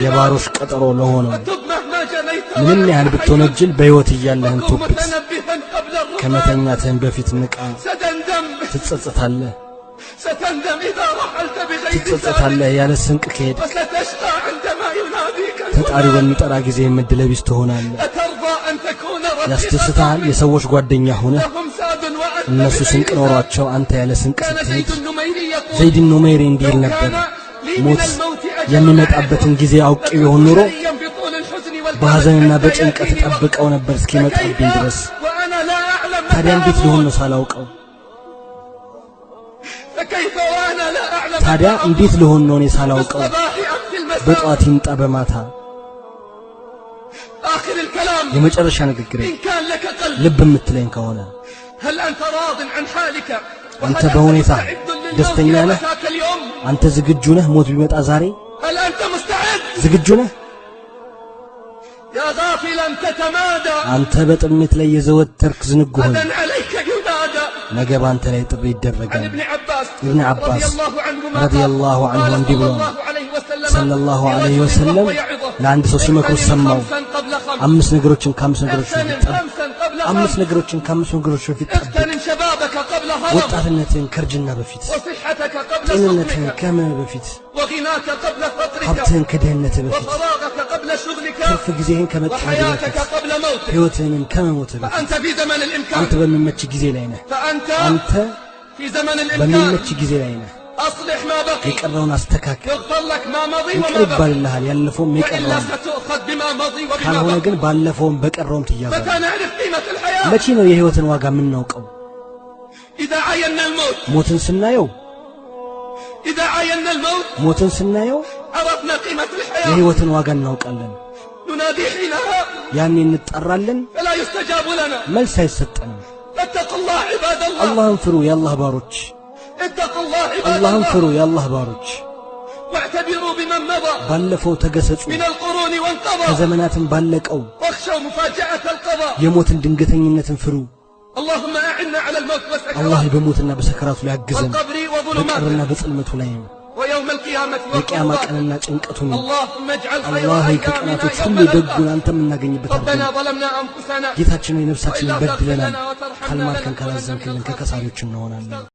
የባሮች ቀጠሮ ለሆነው ምንም ያህል ብትወነጅል በሕይወት እያለህን ቶብት ከመተኛትህን በፊት ንቃ። ትጸጸታለህ ያለ ስንቅ ከሄድ ተጣሪ በሚጠራ ጊዜ ምድለ ቢስ ትሆናለህ። ያስደስታል የሰዎች ጓደኛ ሆነህ እነሱ ስንቅ ኖሯቸው አንተ ያለ ስንቅ ስትሄድ። ዘይድ ኑመይሪ እንዲል ነበር፣ ሞት የሚመጣበትን ጊዜ አውቄው ቢሆን ኖሮ በሐዘንና በጭንቀት ተጠብቀው ነበር እስኪመጣብኝ ድረስ። ታዲያ እንዴት ልሆን ነው ሳላውቀው? ታዲያ እንዴት ልሆን ነው እኔ ሳላውቀው? በጧት ይምጣ በማታ የመጨረሻ ንግግሬ ልብ የምትለኝ ከሆነ አንተ በሁኔታ ደስተኛ ነህ? አንተ ዝግጁ ነህ? ሞት ቢመጣ ዛሬ ዝግጁ ነህ? አንተ በጥሜት ላይ የዘወተርክ ዝንጉ ሆይ ነገ ባንተ ላይ ጥሪ ይደረጋል። ኢብኑ አባስ ረዲየላሁ ዐንሁ እንዲህ ብሎ ሰለላሁ ዐለይሂ ወሰለም ለአንድ ሰው ሲመክሩ ሰማው። አምስት ነገሮችን ከአምስት ነገሮች በፊት ጠብቅ። ወጣትነትን ከእርጅና በፊት፣ ጤንነትን ከህመም በፊት፣ ሀብትህን ከድህነትህ በፊት፣ ትርፍ ጊዜህን ከመጣመድ በፊት፣ ሕይወትህንም ከመሞትህ በፊት። አንተ በሚመች ጊዜ ላይ ነህ። አንተ በሚመች ጊዜ ላይ ነህ። የቀረውን አስተካክል። ይቅር ይባልልሃል ያለፈውም የቀረውም። ካልሆነ ግን ባለፈውም በቀረውም ትያዛለህ። መቼ ነው የሕይወትን ዋጋ የምናውቀው? ሞትን ስናየው የሕይወትን ዋጋ እናውቃለን። ያኔ እንጠራለን፣ መልስ አይሰጠንም። አላህን ፍሩ የአላህ ባሮች፣ አላህን ፍሩ የአላህ ባሮች። ባለፈው ተገሰጹ፣ ከዘመናትን ባለቀው የሞትን ድንገተኝነትን ፍሩ። አላህ በሞትና በሰከራቱ ላይ ያግዘን፣ በቀብርና በጽልመቱ ላይ የቂያማ ቀንና ጭንቀቱን አላህ ከቀናቶች ሁሉ ደጉን አንተ የምናገኝበት አድርገን። ጌታችን ሆይ ነፍሳችንን በድለናል፣ ካልማርከን ካላዘንክልን ከከሳሪዎች እንሆናለን።